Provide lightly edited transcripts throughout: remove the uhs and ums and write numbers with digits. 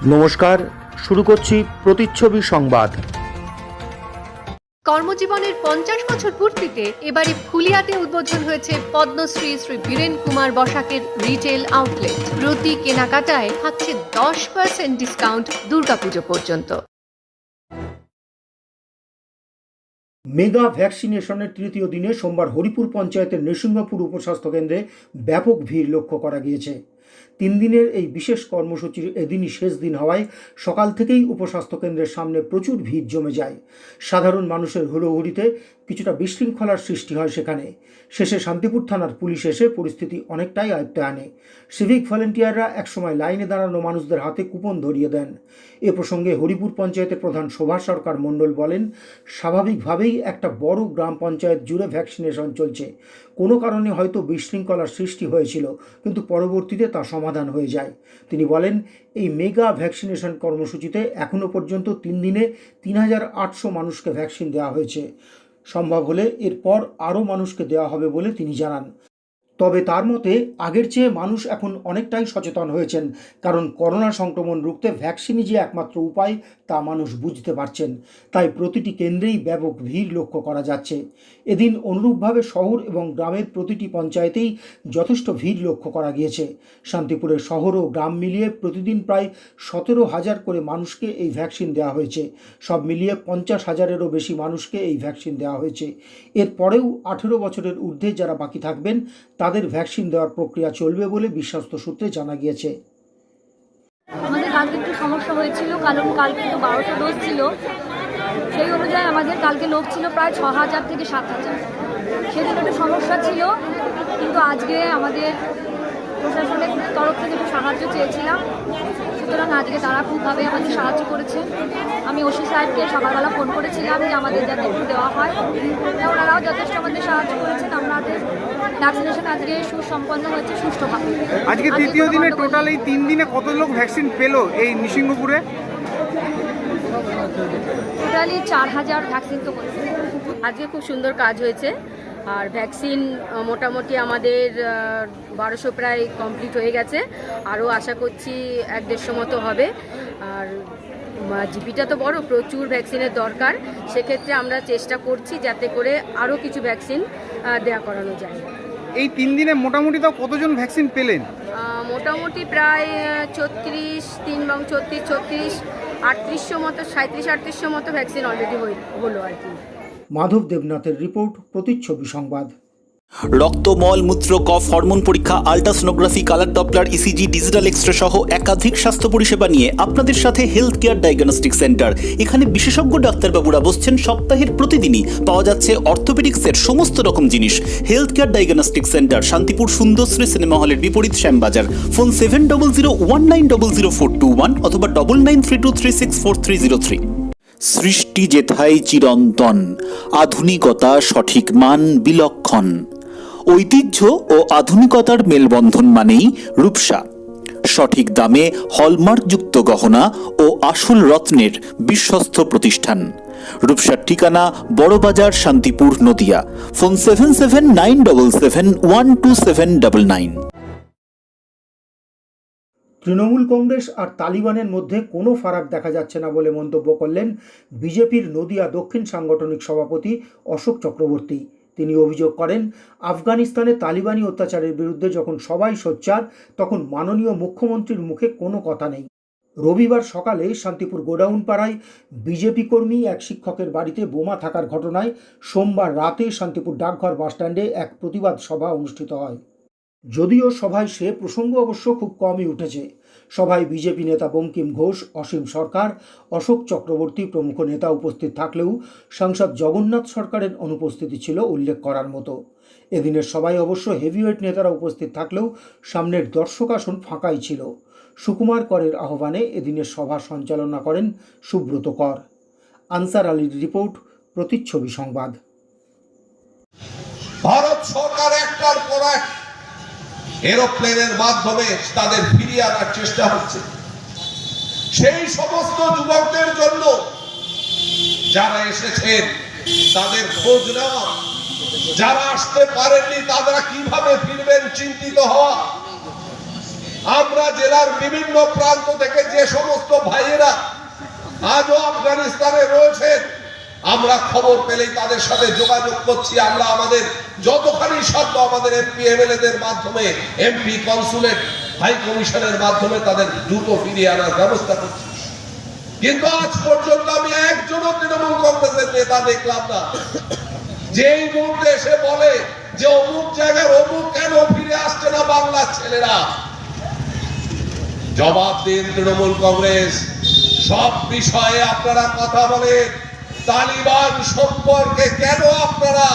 নমস্কার, শুরু করছি প্রতিচ্ছবি সংবাদ। কর্মজীবনের 50 বছর পূর্তিতে এবারে ফুলিয়াতে উদ্বোধন হয়েছে পদ্মশ্রী শ্রী বীরেন কুমার বসাকের রিটেল আউটলেট। প্রতি কেনাকাটায় থাকছে 10% ডিসকাউন্ট দুর্গাপুজো পর্যন্ত। মেগা ভ্যাকসিনেশনের তৃতীয় দিনে সোমবার হরিপুর পঞ্চায়েতের নৃসিংহপুর উপস্বাস্থ্য কেন্দ্রে ব্যাপক ভিড় লক্ষ্য করা গিয়েছে। 3 দিনের এই বিশেষ কর্মসূচির এদিনই শেষ দিন হওয়ায় সকাল থেকেই উপস্বাস্থ্য কেন্দ্রের সামনে প্রচুর ভিড় জমে যায়। সাধারণ মানুষের হুড়োহুড়িতে কিছুটা বিশৃঙ্খলার সৃষ্টি হয় সেখানে। শেষে শান্তিপুর থানার পুলিশ এসে পরিস্থিতি অনেকটাই আয়ত্তে আনে। সিভিক ভলেন্টিয়াররা একসময় লাইনে দাঁড়ানো মানুষদের হাতে কুপন ধরিয়ে দেন। এ প্রসঙ্গে হরিপুর পঞ্চায়েতের প্রধান শোভা সরকার মণ্ডল বলেন, স্বাভাবিকভাবেই একটা বড় গ্রাম পঞ্চায়েত জুড়ে ভ্যাকসিনেশন চলছে। কোনো কারণে হয়তো বিশৃঙ্খলার সৃষ্টি হয়েছিল, কিন্তু পরবর্তীতে তা সমাধান হয়ে যায়। তিনি বলেন, এই মেগা ভ্যাকসিনেশন কর্মসূচিতে এখনও পর্যন্ত 3 দিনে 3800 মানুষকে ভ্যাকসিন দেওয়া হয়েছে। সম্ভব হলে এরপর আরও মানুষকে দেওয়া হবে বলে তিনি জানান। তবে তার মতে আগের চেয়ে মানুষ এখন অনেকটাই সচেতন হয়েছেন, কারণ করোনা সংক্রমণ রুখতে ভ্যাকসিনই যে একমাত্র উপায় তা মানুষ বুঝতে পারছেন। তাই প্রতিটি কেন্দ্রেই ব্যাপক ভিড় লক্ষ্য করা যাচ্ছে। এদিন অনুরূপভাবে শহর এবং গ্রামের প্রতিটি পঞ্চায়েতেই যথেষ্ট ভিড় লক্ষ্য করা গিয়েছে। শান্তিপুরের শহর ও গ্রাম মিলিয়ে প্রতিদিন প্রায় 17,000 করে মানুষকে এই ভ্যাকসিন দেওয়া হয়েছে। সব মিলিয়ে 50,000-এরও বেশি মানুষকে এই ভ্যাকসিন দেওয়া হয়েছে। এরপরেও 18 বছরের ঊর্ধ্বে যারা বাকি থাকবেন তাদের ভ্যাকসিন দেওয়ার প্রক্রিয়া চলবে বলে বিশ্বস্ত সূত্রে জানা গিয়েছে। আমাদের কালকে একটু সমস্যা হয়েছিল, কারণ কালকে তো 1200 ডোজ ছিল। সেই অনুযায়ী আমাদের কালকে লোক ছিল প্রায় 6,000 থেকে 7,000। সেদিন একটু সমস্যা ছিল, কিন্তু আজকে আমাদের প্রশাসনের তরফ থেকে একটু সাহায্য চেয়েছিলাম, সুতরাং আজকে তারা খুবভাবে আমাদের সাহায্য করেছে। আমি ওসি সাহেবকে সকালবেলা ফোন করেছিলাম যে আমাদের যাতে একটু দেওয়া হয়, ওনারাও যথেষ্ট আমাদের সাহায্য করেছেন। আমাদের ভ্যাকসিনেশন আজকে সুসম্পন্ন হয়েছে সুষ্ঠুভাবে। আজকে তৃতীয় দিনে টোটাল এই 3 দিনে কত লোক ভ্যাকসিন পেলো এই নৃসিংহপুরে? টোটালি 4,000 ভ্যাকসিন তো করেছে। আজকে খুব সুন্দর কাজ হয়েছে, আর ভ্যাকসিন মোটামুটি আমাদের 1200 প্রায় কমপ্লিট হয়ে গেছে। আরও আশা করছি 1-150 মতো হবে। আর জিপিটা তো বড়, প্রচুর ভ্যাকসিনের দরকার। সেক্ষেত্রে আমরা চেষ্টা করছি যাতে করে আরও কিছু ভ্যাকসিন দেওয়া করানো যায়। এই 3 দিনে মোটামুটি তাও কতজন ভ্যাকসিন পেলেন? মোটামুটি প্রায় 34, 3800 মতো, 3700-3800 মতো ভ্যাকসিন অলরেডি হলো আর কি। মাধব দেবনাথের রিপোর্ট, প্রতিচ্ছবি সংবাদ। রক্ত, মল, মূত্র, কফ, হরমোন পরীক্ষা, ultrasonography, colour Doppler, ECG, digital X-ray সহ একাধিক স্বাস্থ্য পরিষেবা নিয়ে আপনাদের সাথে হেলথ কেয়ার ডায়াগনস্টিক সেন্টার। এখানে বিশেষজ্ঞ ডাক্তারবাবুরা বসছেন সপ্তাহের প্রতিদিনই। পাওয়া যাচ্ছে অর্থোপেডিক্সের সমস্ত রকম জিনিস। Health care diagnostic centre, Shantipur Sundarshree cinema হলের বিপরীত শ্যামবাজার। ফোন 7001900421 অথবা 9932364303। সৃষ্টি যেথায় চিরন্তন, আধুনিকতা সঠিক মান বিলক্ষণ। ঐতিহ্য ও আধুনিকতার মেলবন্ধন মানেই রূপসা। সঠিক দামে হলমার্কযুক্ত গহনা ও আসল রত্নের বিশ্বস্ত প্রতিষ্ঠান। রূপসার ঠিকানা বড়বাজার, শান্তিপুর, নদিয়া। ফোন 7797712799। তৃণমূল কংগ্রেস আর তালিবানের মধ্যে কোনো ফারাক দেখা যাচ্ছে না বলে মন্তব্য করলেন বিজেপির নদিয়া দক্ষিণ সাংগঠনিক সভাপতি অশোক চক্রবর্তী। তিনি অভিযোগ করেন, আফগানিস্তানে তালিবানি অত্যাচারের বিরুদ্ধে যখন সবাই সোচ্চার, তখন মাননীয় মুখ্যমন্ত্রীর মুখে কোনো কথা নেই। রবিবার সকালে শান্তিপুর গোডাউন পাড়ায় বিজেপি কর্মী এক শিক্ষকের বাড়িতে বোমা থাকার ঘটনায় সোমবার রাতে শান্তিপুর ডাকঘর বাসস্ট্যান্ডে এক প্রতিবাদ সভা অনুষ্ঠিত হয়। যদিও সভায় সে প্রসঙ্গ অবশ্য খুব কমই উঠেছে। সভায় বিজেপি নেতা বঙ্কিম ঘোষ, অসীম সরকার, অশোক চক্রবর্তী প্রমুখ নেতা উপস্থিত থাকলেও সাংসদ জগন্নাথ সরকারের অনুপস্থিতি ছিল উল্লেখ করার মতো। এদিনের সভায় অবশ্য হেভিওয়েট নেতারা উপস্থিত থাকলেও সামনের দর্শক আসন ফাঁকাই ছিল। সুকুমার করের আহ্বানে এদিনের সভা সঞ্চালনা করেন সুব্রত কর। আনসার আলীর রিপোর্ট, প্রতিচ্ছবি সংবাদ। ভারত সরকার একটার পর এক এরোপ্লেনের মাধ্যমে তাদের ফিরিয়ে আনার চেষ্টা হচ্ছে। সেই সমস্ত যুবকদের জন্য যারা এসেছেন তাদের খোঁজ নেওয়া, যারা আসতে পারেননি তারা কিভাবে ফিরবেন চিন্তিত হওয়া, আমরা জেলার বিভিন্ন প্রান্ত থেকে যে সমস্ত ভাইয়েরা আজও আফগানিস্তানে রয়েছেন, আমরা খবর পেলেই তাদের সাথে যোগাযোগ করছি। আমরা আমাদের যতখানি সাধ্য আমাদের এমপি এমএলএদের মাধ্যমে, এমপি কনসুলেট হাই কমিশনের মাধ্যমে তাদের দ্রুত ফিরিয়ে আনার ব্যবস্থা করছি। কিন্তু আজ পর্যন্ত আমি একজনও তৃণমূল কংগ্রেসের নেতা দেখলাম না যে এই মুহূর্তে এসে বলে যে অমুক জায়গার অমুক কেন ফিরে আসছে না বাংলার ছেলেরা। জবাব দিন তৃণমূল কংগ্রেস, সব বিষয়ে আপনারা কথা বলেন। তালিবান সম্পর্কে কেন আপনারা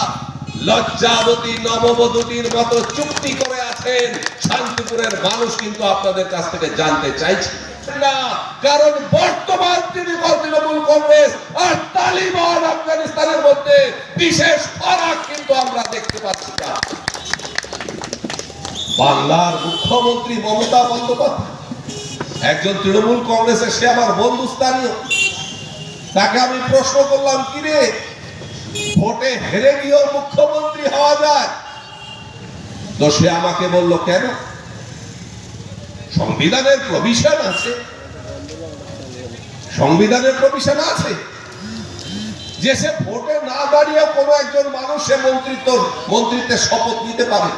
লজ্জাবতী নববধূটির মতো চুক্তি করে আছেন? শান্তিপুরের মানুষ কিন্তু আপনাদের কাছ থেকে জানতে চাইছে না, কারণ বর্তমান তৃণমূল কংগ্রেস আর তালিবান আফগানিস্তানের মধ্যে বিশেষ ফারাক কিন্তু আমরা দেখতে পাচ্ছি না। বাংলার মুখ্যমন্ত্রী মমতা বন্দ্যোপাধ্যায় একজন তৃণমূল কংগ্রেসের, সে আমার বন্ধুস্থানীয়। তাকে আমি প্রশ্ন করলাম, কিরে ভোটে হেরে গিয়েও মুখ্যমন্ত্রী হওয়া যায়? তো সে আমাকে বলল, কেন? সংবিধানের প্রভিশন আছে, সংবিধানের প্রভিশন আছে যে সে ভোটে না দাঁড়িয়ে কোনো একজন মানুষ সে মন্ত্রিত্বের শপথ নিতে পারে।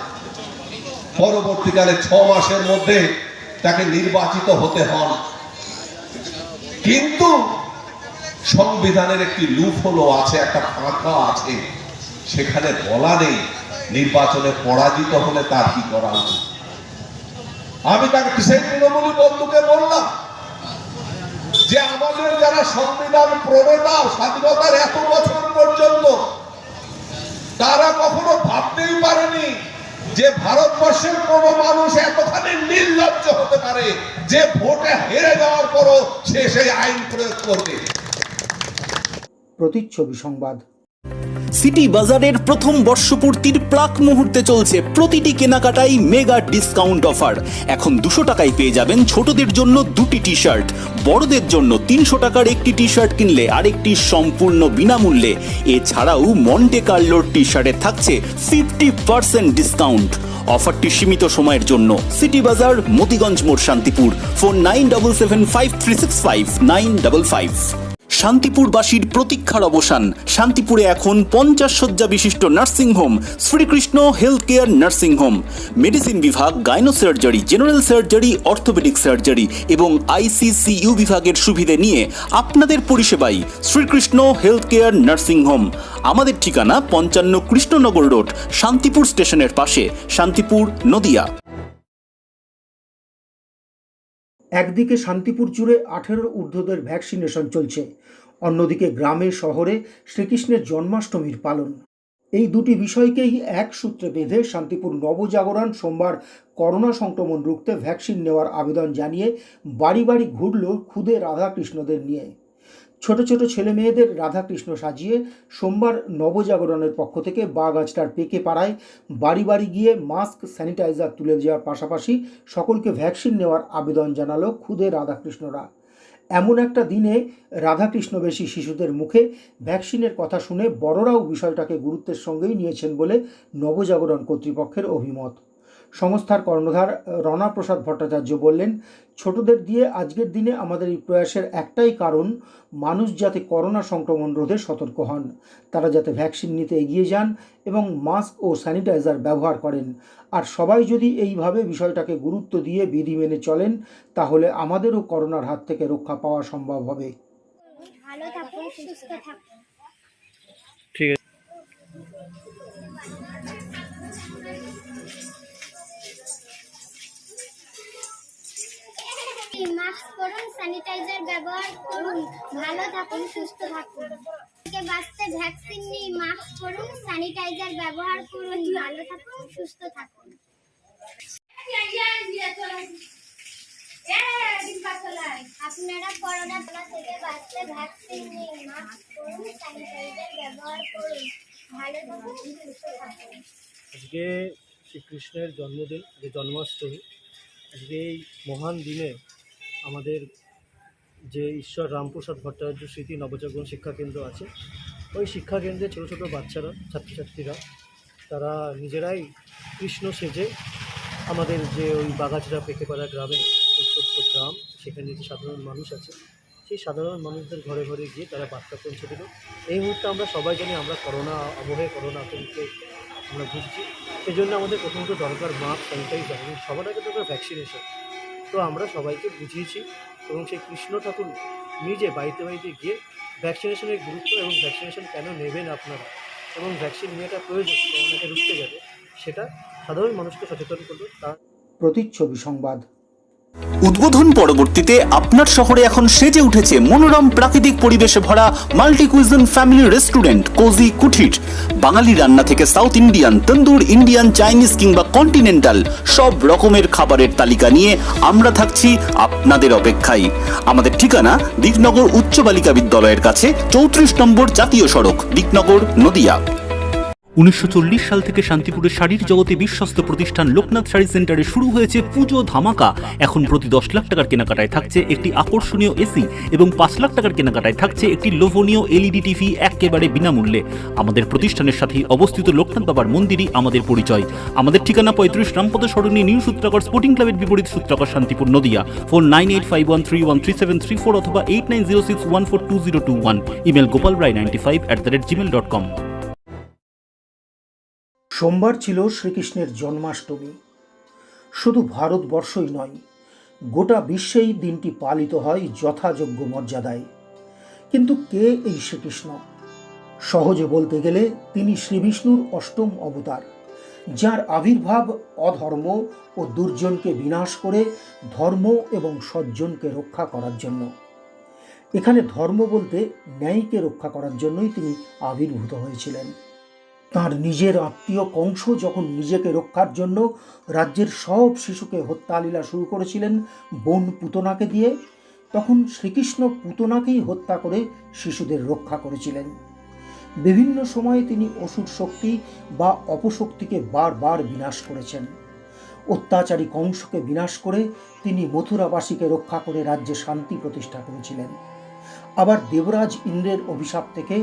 পরবর্তীকালে 6 মাসের মধ্যে তাকে নির্বাচিত হতে হন। কিন্তু সংবিধানের একটি লুপহোল আছে, একটা ফাঁকা আছে, সেখানে বলা নেই নির্বাচনে পরাজিত হলে তার কি করা উচিত। আমি তাকে সেই তৃণমূলী বন্ধুকে বললাম যে আমাদের যারা সংবিধান প্রণেতা, স্বাধীনতার এত বছর পর্যন্ত তারা কখনো ভাবতেই পারেনি যে ভারতবর্ষের কোন মানুষ এতখানি নির্লজ্জ হতে পারে যে ভোটে হেরে যাওয়ার পরও সে সেই আইন প্রয়োগ করবে। প্রতিচ্ছবি সংবাদ। সিটি বাজারের প্রথম বর্ষপূর্তির প্রাক মুহূর্তে চলছে প্রতিটি কেনাকাটাই মেগা ডিসকাউন্ট অফার। এখন 200 টাকায় পেয়ে যাবেন ছোটদের জন্য 2টি টি শার্ট, বড়দের জন্য 300 টাকার একটি টি শার্ট কিনলে আরেকটি সম্পূর্ণ বিনামূল্যে। এছাড়াও মন্টে কার্লোর টি শার্টে থাকছে 50% ডিসকাউন্ট। অফারটি সীমিত সময়ের জন্য। সিটি বাজার, মতিগঞ্জ মোড়, শান্তিপুর। ফোন 9775365955। শান্তিপুরবাসীর প্রতীক্ষার অবসান। শান্তিপুরে এখন 50 শয্যা বিশিষ্ট nursing home Shrikrishna health care nursing home. Medicine বিভাগ, gyno surgery, general surgery, orthopedic surgery এবং আইসিসিইউ বিভাগের সুবিধে নিয়ে আপনাদের পরিষেবায় শ্রীকৃষ্ণ হেলথ কেয়ার নার্সিংহোম। আমাদের ঠিকানা 55 কৃষ্ণনগর রোড, শান্তিপুর স্টেশনের পাশে, শান্তিপুর, নদিয়া। একদিকে শান্তিপুর জুড়ে 18 ঊর্ধ্বদের ভ্যাকসিনেশন চলছে, অন্যদিকে গ্রামে শহরে শ্রীকৃষ্ণের জন্মাষ্টমীর পালন। এই দুটি বিষয়কেই এক সূত্রে বেঁধে শান্তিপুর নবজাগরণ সোমবার করোনা সংক্রমণ রুখতে ভ্যাকসিন নেওয়ার আবেদন জানিয়ে বাড়ি বাড়ি ঘুরল খুদে রাধাকৃষ্ণদের নিয়ে। ছোট ছোট ছেলে মেয়েদের রাধাকৃষ্ণ সাজিয়ে সোমবার নবজাগরণের পক্ষ থেকে বাগাছটার পেকে পাড়ায় বাড়ি বাড়ি গিয়ে মাস্ক, স্যানিটাইজার তুলে দেওয়ার পাশাপাশি সকলকে ভ্যাকসিন নেওয়ার আবেদন জানালো খুদে রাধাকৃষ্ণরা। এমন একটা দিনে রাধাকৃষ্ণবেশী শিশুদের মুখে ভ্যাকসিনের কথা শুনে বড়রাও বিষয়টাকে গুরুত্বের সঙ্গেই নিয়েছেন বলে নবজাগরণ কর্তৃপক্ষের অভিমত। সংস্থার কর্ণধার রণা প্রসাদ ভট্টাচার্য বললেন, ছোটদের দিয়ে আজকের দিনে আমাদের এই প্রয়াসের একটাই কারণ, মানুষ যাতে করোনা সংক্রমণ রোধে সতর্ক হন, তারা যাতে ভ্যাকসিন নিতে এগিয়ে যান এবং মাস্ক ও স্যানিটাইজার ব্যবহার করেন। আর সবাই যদি এইভাবে বিষয়টাকে গুরুত্ব দিয়ে বিধি মেনে চলেন তাহলে আমাদেরও করোনার হাত থেকে রক্ষা পাওয়া সম্ভব হবে। ভালো থাকুন, সুস্থ থাকুন। ঠিক আছে। মাস্ক পরুন, স্যানিটাইজার ব্যবহার করুন, ভালো থাকুন, সুস্থ থাকুন। থেকে বাঁচতে ভ্যাকসিন নিন, মাস্ক পরুন, স্যানিটাইজার ব্যবহার করুন, ভালো থাকুন, সুস্থ থাকুন। আপনারা করোনা থেকে বাঁচতে ভ্যাকসিন নিন, মাস্ক পরুন, স্যানিটাইজার ব্যবহার করুন, ভালো থাকুন, সুস্থ থাকুন। আজকে শ্রীকৃষ্ণের জন্মদিন, যে জন্মাষ্টমী। আজকে এই মহান দিনে আমাদের যে ঈশ্বর রামপ্রসাদ ভট্টাচার্য স্মৃতি নবজাগরণ শিক্ষাকেন্দ্র আছে, ওই শিক্ষাকেন্দ্রে ছোটো ছোটো বাচ্চারা, ছাত্রছাত্রীরা, তারা নিজেরাই কৃষ্ণ সেজে আমাদের যে ওই বাগাছড়া পেকেপাড়া গ্রামে ছোট্ট গ্রাম, সেখানে যে সাধারণ মানুষ আছে, সেই সাধারণ মানুষদের ঘরে ঘরে গিয়ে তারা বার্তা পৌঁছে দিল। এই মুহূর্তে আমরা সবাই জানি আমরা করোনা আবহে, করোনা আতঙ্কে আমরা ভুগছি। সেজন্য আমাদের প্রথমত দরকার মাস্ক, স্যানিটাইজার এবং সবার আগে দরকার ভ্যাকসিনেশন। তো আমরা সবাইকে বুঝিয়েছি এবং সেই কৃষ্ণ ঠাকুর নিজে বাড়িতে বাড়িতে গিয়ে ভ্যাকসিনেশনের গুরুত্ব এবং ভ্যাকসিনেশন কেন নেবেন আপনারা এবং ভ্যাকসিন নেওয়াটা প্রয়োজন করোনাকে রুখতে গেলে, সেটা সাধারণ মানুষকে সচেতন করলো। তার প্রতিচ্ছবি সংবাদ। উদ্বোধন পরবর্তীতে আপনার শহরে এখন সেজে উঠেছে মনোরম প্রাকৃতিক পরিবেশে ভরা multi cuisine family restaurant cozy Kutir. বাঙালি রান্না থেকে south Indian, tandoor, Indian, Chinese কিংবা কন্টিনেন্টাল সব রকমের খাবারের তালিকা নিয়ে আমরা থাকছি আপনাদের অপেক্ষায়। আমাদের ঠিকানা দিকনগর উচ্চ বালিকা বিদ্যালয়ের কাছে, 34 নম্বর জাতীয় সড়ক, দিকনগর, নদিয়া। 1940 সাল থেকে শান্তিপুরের শাড়ির জগতে বিশ্বস্ত প্রতিষ্ঠান লোকনাথ শাড়ি সেন্টারে শুরু হয়েছে পুজো ধামাকা। এখন প্রতি 10 লাখ টাকার কেনাকাটায় থাকছে একটি আকর্ষণীয় এসি এবং 5 লাখ টাকার কেনাকাটায় থাকছে একটি লোভনীয় এলইডি টিভি একেবারে বিনামূল্যে। আমাদের প্রতিষ্ঠানের সাথেই অবস্থিত লোকনাথ বাবার মন্দিরই আমাদের পরিচয়। আমাদের ঠিকানা 35 রামপদ সরণি, নিউ সূত্রাগড় স্পোর্টিং ক্লাবের বিপরীত, সূত্রাগড়, শান্তিপুর, নদিয়া। ফোন 9851313734 অথবা 8906142021। Email gopalrai95@gmail.com। সোমবার ছিল শ্রীকৃষ্ণের জন্মাষ্টমী। শুধু ভারতবর্ষই নয়, গোটা বিশ্বেই দিনটি পালিত হয় যথাযোগ্য মর্যাদায়। কিন্তু কে এই শ্রীকৃষ্ণ? সহজে বলতে গেলে তিনি শ্রীবিষ্ণুর অষ্টম অবতার, যার আবির্ভাব অধর্ম ও দুর্জনকে বিনাশ করে ধর্ম এবং সজ্জনকে রক্ষা করার জন্য। এখানে ধর্ম বলতে ন্যায়কে রক্ষা করার জন্যই তিনি আবির্ভূত হয়েছিলেন। তার নিজের আত্মীয় কংস যখন নিজেকে রক্ষার জন্য রাজ্যের সব শিশুকে হত্যালীলা শুরু করেছিলেন বোন পুতনাকে দিয়ে, তখন শ্রীকৃষ্ণ পুতনাকেই হত্যা করে শিশুদের রক্ষা করেছিলেন। বিভিন্ন সময়ে তিনি অসুর শক্তি বা অপশক্তিকে বারবার বিনাশ করেছেন। অত্যাচারী কংসকে বিনাশ করে তিনি মথুরাবাসীকে রক্ষা করে রাজ্যে শান্তি প্রতিষ্ঠা করেছিলেন। আবার দেবরাজ ইন্দ্রের অভিশাপ থেকে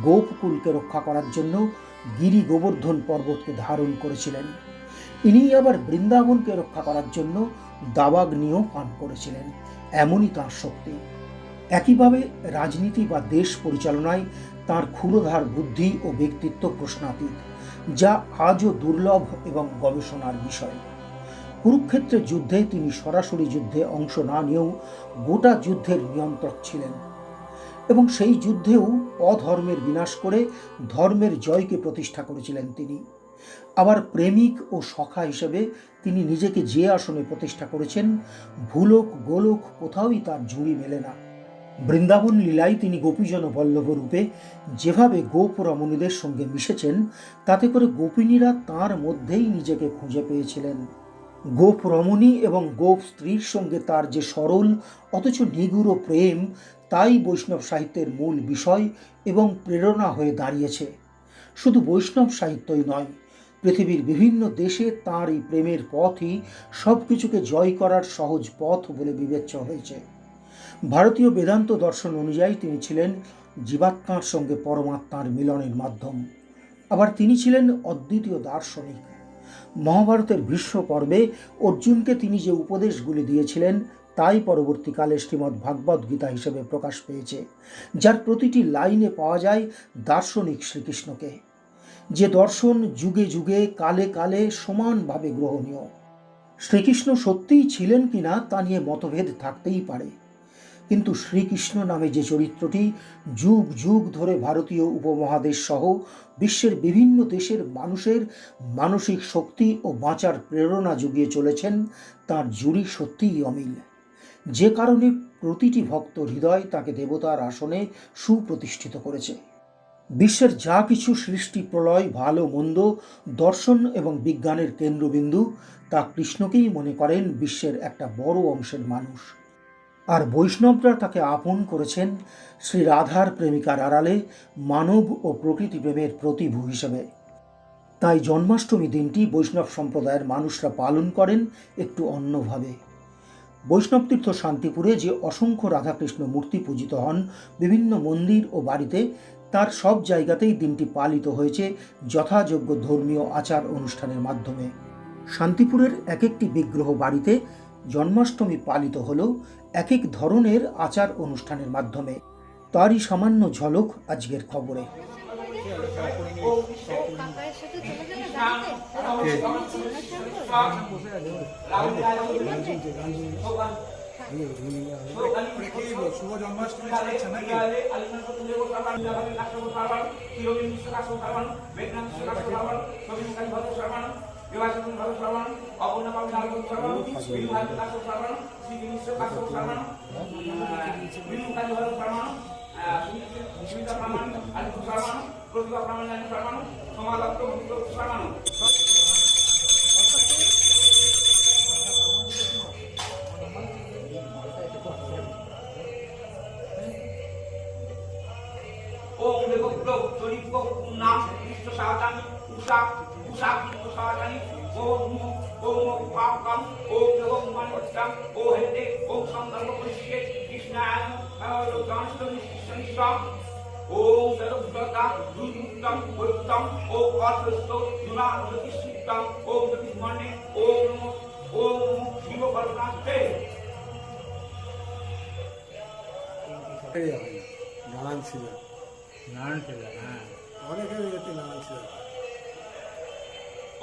গোপকুলকে রক্ষা করার জন্য গিরি গোবর্ধন পর্বতকে ধারণ করেছিলেন। ইনি আবার বৃন্দাবনকে রক্ষা করার জন্য দাবাগ্নিও পান করেছিলেন। এমনই তাঁর শক্তি। একইভাবে রাজনীতি বা দেশ পরিচালনায় তাঁর ক্ষুরধার বুদ্ধি ও ব্যক্তিত্ব প্রশ্নাতীত, যা আজও দুর্লভ এবং গবেষণার বিষয়। কুরুক্ষেত্রের যুদ্ধে তিনি সরাসরি যুদ্ধে অংশ না নিয়েও গোটা যুদ্ধের নিয়ন্ত্রক ছিলেন এবং সেই যুদ্ধেও অধর্মের বিনাশ করে ধর্মের জয়কে প্রতিষ্ঠা করেছিলেন তিনি। আবার প্রেমিক ও সখা হিসেবে তিনি নিজেকে যে আসনে প্রতিষ্ঠা করেছেন, ভূলোক গোলোক কোথাওই তার জুড়ি মেলে না। বৃন্দাবন লীলায় তিনি গোপীজন বল্লভ রূপে যেভাবে গোপ রমণীদের সঙ্গে মিশেছেন, তাতে করে গোপিনীরা তাঁর মধ্যেই নিজেকে খুঁজে পেয়েছিলেন। গোপ রমণী এবং গোপ স্ত্রীর সঙ্গে তার যে সরল অথচ নিগুড় প্রেম, তাই বৈষ্ণব সাহিত্যের মূল বিষয় এবং প্রেরণা হয়ে দাঁড়িয়েছে। শুধু বৈষ্ণব সাহিত্যই নয়, পৃথিবীর বিভিন্ন দেশে তাঁর এই প্রেমের পথই সব কিছুকে জয় করার সহজ পথ বলে বিবেচ্য হয়েছে। ভারতীয় বেদান্ত দর্শন অনুযায়ী তিনি ছিলেন জীবাত্মার সঙ্গে পরমাত্মার মিলনের মাধ্যম। আবার তিনি ছিলেন অদ্বিতীয় দার্শনিক। মহাভারতের ভীষ্ম পর্বে অর্জুনকে তিনি যে উপদেশগুলি দিয়েছিলেন, তাই পরবর্তীকালে শ্রীমদ্ ভাগবত গীতা হিসেবে প্রকাশ পেয়েছে, যার প্রতিটি লাইনে পাওয়া যায় দার্শনিক শ্রীকৃষ্ণকে। যে দর্শন যুগে যুগে কালে কালে সমানভাবে গ্রহণীয়। শ্রীকৃষ্ণ সত্যিই ছিলেন কিনা তা নিয়ে মতভেদ থাকতেই পারে, কিন্তু শ্রীকৃষ্ণ নামে যে চরিত্রটি যুগ যুগ ধরে ভারতীয় উপমহাদেশ সহ বিশ্বের বিভিন্ন দেশের মানুষের মানসিক শক্তি ও বাঁচার প্রেরণা জুগিয়ে চলেছেন, তার জুড়ি সত্যিই অমিল। যে কারণে প্রতিটি ভক্ত হৃদয় তাকে দেবতার আসনে সুপ্রতিষ্ঠিত করেছে। বিশ্বের যা কিছু সৃষ্টি, প্রলয়, ভালো মন্দ, দর্শন এবং বিজ্ঞানের কেন্দ্রবিন্দু, তা কৃষ্ণকেই মনে করেন বিশ্বের একটা বড় অংশের মানুষ। আর বৈষ্ণবরা তাকে আপন করেছেন শ্রী রাধার প্রেমিকার আড়ালে মানব ও প্রকৃতি প্রেমের প্রতিভূ হিসেবে। তাই জন্মাষ্টমী দিনটি বৈষ্ণব সম্প্রদায়ের মানুষরা পালন করেন একটু অন্যভাবে। বৈষ্ণব তীর্থ শান্তিপুরে যে অসংখ্য রাধাকৃষ্ণ মূর্তি পূজিত হন বিভিন্ন মন্দির ও বাড়িতে, তার সব জায়গাতেই দিনটি পালিত হয়েছে যথাযোগ্য ধর্মীয় আচার অনুষ্ঠানের মাধ্যমে। শান্তিপুরের এক একটি বিগ্রহ বাড়িতে জন্মাষ্টমী পালিত হলো এক এক ধরনের আচার অনুষ্ঠানের মাধ্যমে। তারই সামান্য ঝলক আজকের খবরে। শুভ জন্মাষ্টমী চালাচ্ছে নাকি? ওম দেবপ্রভ চরিত্র নাম কৃষ্ণ সাহাজানি উষা উষা কৃষ্ণ সাহাজানি ওম ওম পাপকাম ওম দেবম মানিকম ও হেতে ওম সংকল্প পরিষ্কে কৃষ্ণায় জন্মাষ্টমী কৃষ্ণনিষ্ঠম ওম সর্বব্রতা দুর্মুক্তম উত্তম ও অর্থস্থ জুনা জ্যোতিষিক্তম ওম জ্যোতিষ্মণে ওম ওম শিব পরমাত্মে। নারায়ণ ছিল, অনেকের ইয়েতে নারায়ণ ছিল।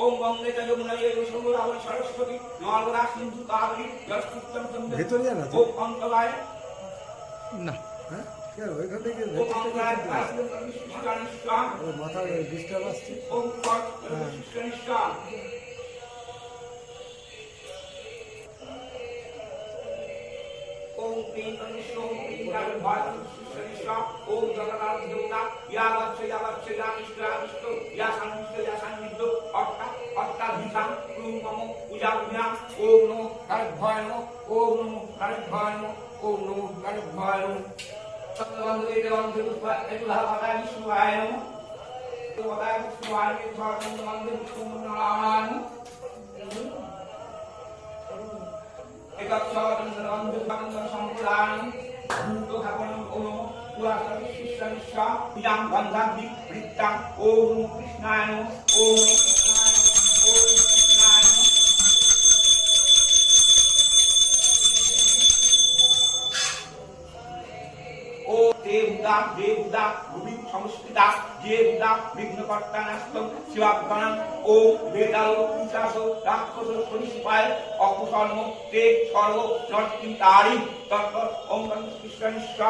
ওম গঙ্গে যমুনায় গোসঙ্গরাবণ সরস্বতী নর্মদা সিন্ধু কাবেরী জলস্ফুটম ভেতরে জানা তো? ওম অন্তরায় না, হ্যাঁ কেন ওইখান থেকে ওম অন্তরায় কৃষ্ণনিষ্ঠা মাথার ডিস্টার্ব আসছে। ওম কৃষ্ণনিষ্ঠা ওম প্রিয় কৃষ্ণ প্রিয় ভাই কৃষ্ণনিষ্ঠা ওম জগন্নাথ দেবতা ইয়া বাচ্চা কৃষ্ণ ইয়া সান্নিধ্য অর্থাৎ অর্থাৎ মম পূজা বিধান ওম নমো কারভয় নমো ওম নমো কারভয় নমো ওম নমো কারভয় নমো সত্যবন্ধে দেবন্ধে ভাবায় বিষ্ণুয়ায় নমো ভাবায় বিষ্ণুয়ায় ধর্মবন্ধে বিষ্ণুনারায়ণ একচ্ছবন্ধে সম্প্রদায়ন ভূত ঠাকুরম ওম পুরাতন শিষ্যনিষ্ঠা ইদাং গন্ধাগ্নি বৃত্তাং ওম কৃষ্ণায় নমো ওম কৃষ্ণায় নমো ওম কৃষ্ণায় নমো। ও দেবদা ভূমি সংস্কৃতা দেবদা বিঘ্নকর্তা নাস্তম শিবাভ্যনম ও বেদাল পিশাচ রাক্ষস সরিষপায় অকুশর্ম তে সর্ব নর্তিতারি তৎপর ওম কৃষ্ণনিষ্ঠা।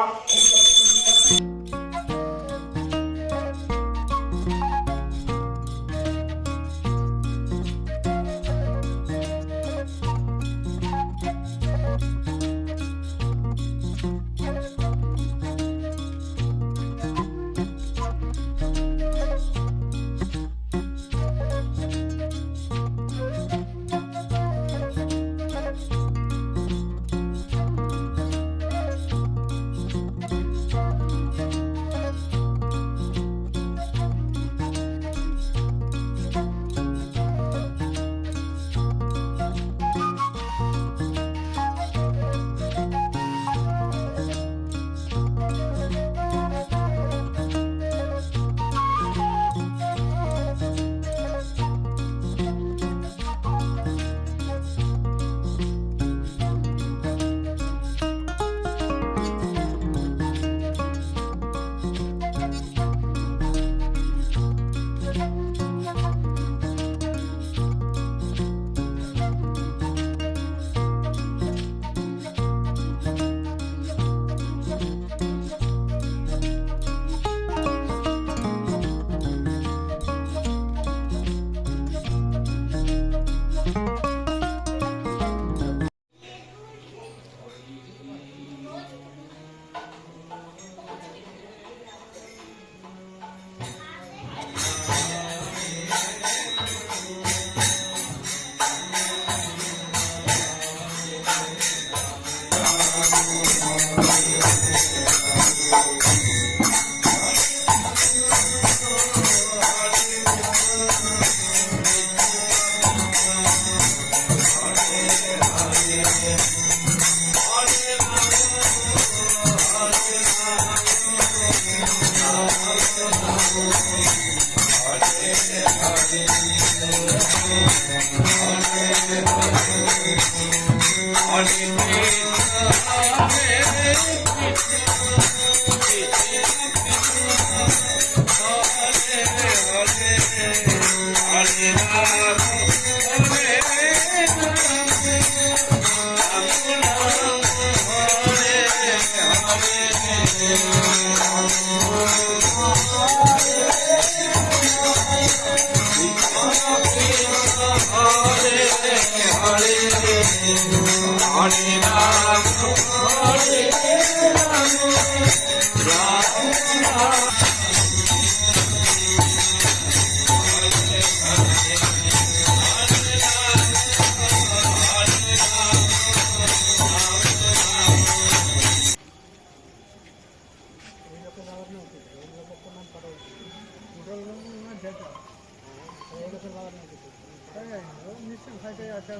নিশ্চয়ই ভাইটাই আছে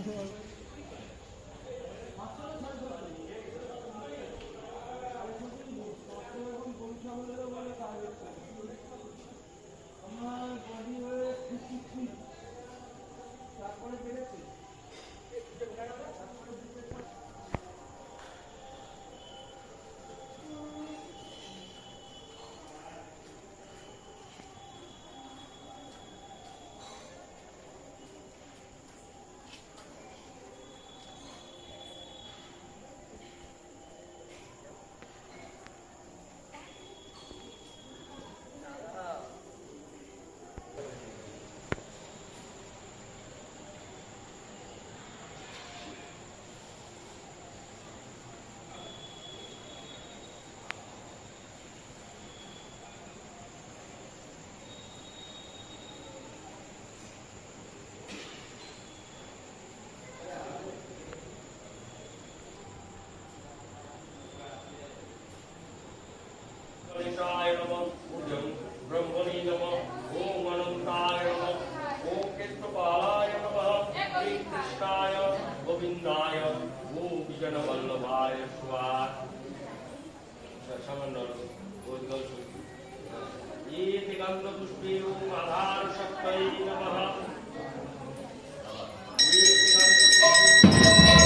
गणेशाय नमः पूज्यं ब्रह्मणे नमः ओम अनंताय नमः ओम केत्रपालाय नमः श्री कृष्णाय गोविंदाय ओम विजनवल्लभाय स्वाहा सामान्य गोदगल ये दिगंत पुष्पे ओम आधार शक्तये नमः ये दिगंत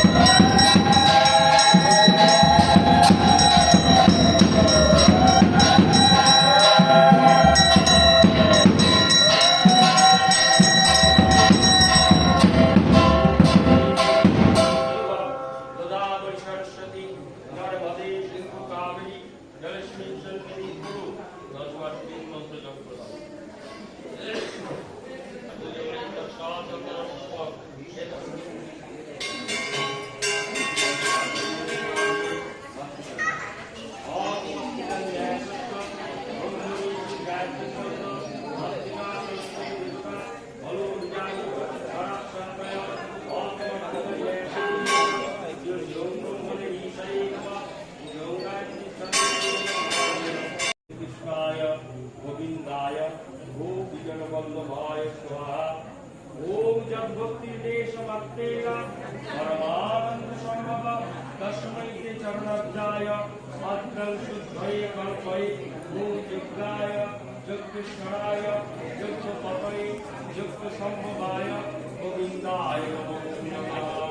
गोविंदाय गो विजनवल्लभाय स्वाहा ओम जब भक्ति देश भक्तेगा परमानंद संभव तस्मै ते चरणोद्धाय अत्रल शुद्धये कल्पये ओम जग्गाय जगदीश्वराय जगपतये जगत संभवाय गोविंदाय नमो नमः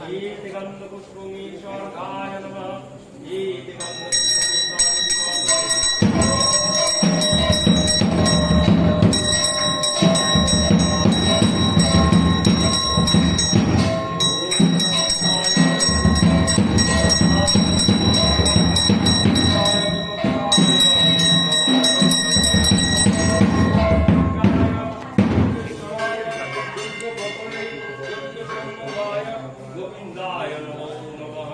ये दिगंत पुष्पमीश्वराय नमः ये दिगंत गोविंदाय नमो नमः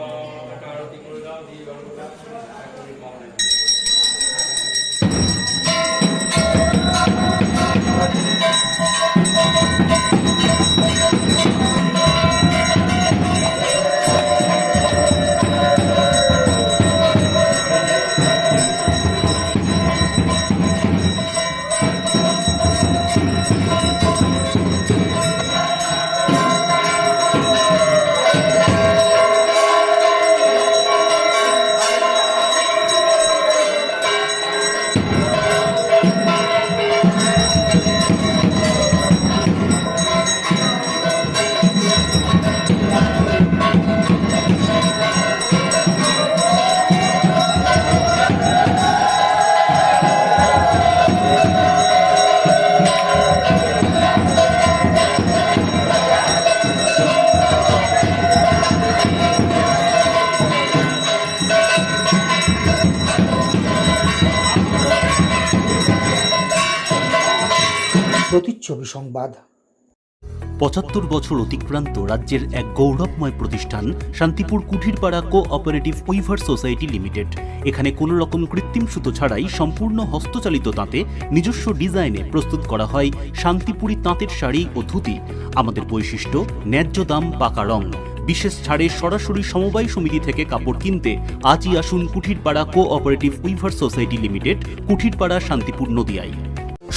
প্রতিচ্ছবি সংবাদ। ৭৫ বছর অতিক্রান্ত রাজ্যের এক গৌরবময় প্রতিষ্ঠান Shantipur Kuthirpara cooperative weaver society limited. এখানে কোনো রকম কৃত্রিম সুতো ছাড়াই সম্পূর্ণ হস্তচালিত তাঁতে নিজস্ব ডিজাইনে প্রস্তুত করা হয় শান্তিপুরি তাঁতের শাড়ি ও ধুতি। আমাদের বৈশিষ্ট্য ন্যায্য দাম, পাকা রং। বিশেষ ছাড়ে সরাসরি সমবায় সমিতি থেকে কাপড় কিনতে আজই আসুন Kuthirpara cooperative weaver society limited, Kuthirpara, Shantipur, নদিয়ায়।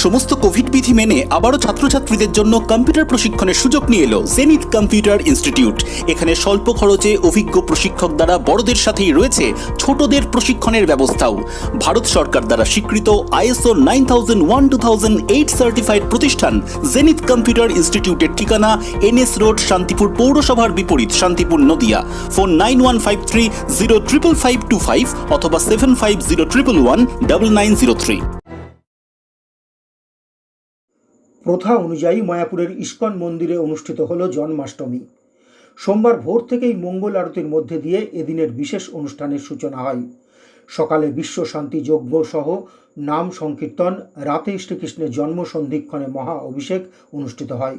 সমস্ত কোভিড বিধি মেনে আবারও ছাত্রছাত্রীদের জন্য কম্পিউটার প্রশিক্ষণের সুযোগ নিয়ে এলো জেনিথ কম্পিউটার ইনস্টিটিউট। এখানে স্বল্প খরচে অভিজ্ঞ প্রশিক্ষক দ্বারা বড়দের সাথেই রয়েছে ছোটদের প্রশিক্ষণের ব্যবস্থাও। ভারত সরকার দ্বারা স্বীকৃত ISO 9001-2008 সার্টিফাইড প্রতিষ্ঠান জেনিথ কম্পিউটার ইনস্টিটিউটের ঠিকানা NS রোড, শান্তিপুর পৌরসভার বিপরীত, শান্তিপুর, নদিয়া। ফোন 9153-0555525 অথবা 7501119903। প্রথা অনুযায়ী মায়াপুরের ইস্কন মন্দিরে অনুষ্ঠিত হল জন্মাষ্টমী। সোমবার ভোর থেকেই মঙ্গল আরতির মধ্যে দিয়ে এদিনের বিশেষ অনুষ্ঠানের সূচনা হয়। সকালে বিশ্ব শান্তি যজ্ঞ সহ নাম সংকীর্তন, রাতে শ্রীকৃষ্ণের জন্ম সন্ধিক্ষণে মহা অভিষেক অনুষ্ঠিত হয়।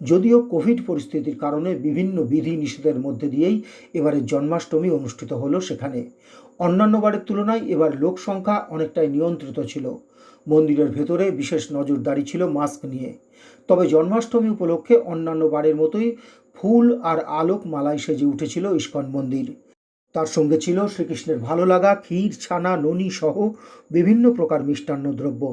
যদিও কোভিড পরিস্থিতির কারণে বিভিন্ন বিধি নিষেধের মধ্যে দিয়েই এবারের জন্মাষ্টমী অনুষ্ঠিত হলো সেখানে। অন্যান্য বারের তুলনায় এবার লোক সংখ্যা অনেকটাই নিয়ন্ত্রিত ছিল। মন্দিরের ভেতরে বিশেষ নজরদারি ছিল মাস্ক নিয়ে। তবে জন্মাষ্টমী উপলক্ষে অন্যান্য বারের মতোই ফুল আর আলোক মালায় সেজে উঠেছিল ইস্কন মন্দির। তার সঙ্গে ছিল শ্রীকৃষ্ণের ভালো লাগা ক্ষীর, ছানা, ননি সহ বিভিন্ন প্রকার মিষ্টান্ন দ্রব্য।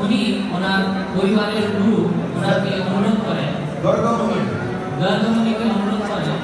উনি ওনার পরিবারের গুরু ওনাকে অনুরোধ করেন, গর্গমণিকে অনুরোধ করেন,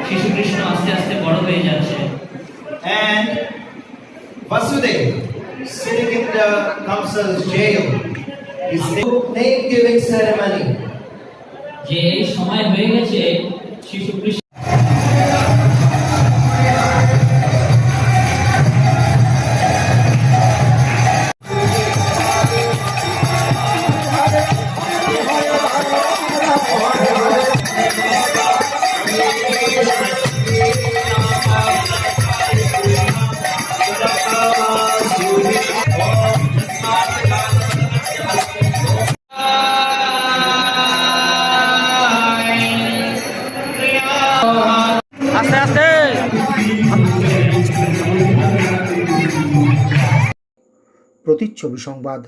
শিশুকৃষ্ণ আস্তে আস্তে বড় হয়ে যাচ্ছে। And Vasudev, sitting in the council's jail, is name giving ceremony. যে সময় হয়ে গেছে শিশুকৃষ্ণ প্রতিচ্ছবি সংবাদ।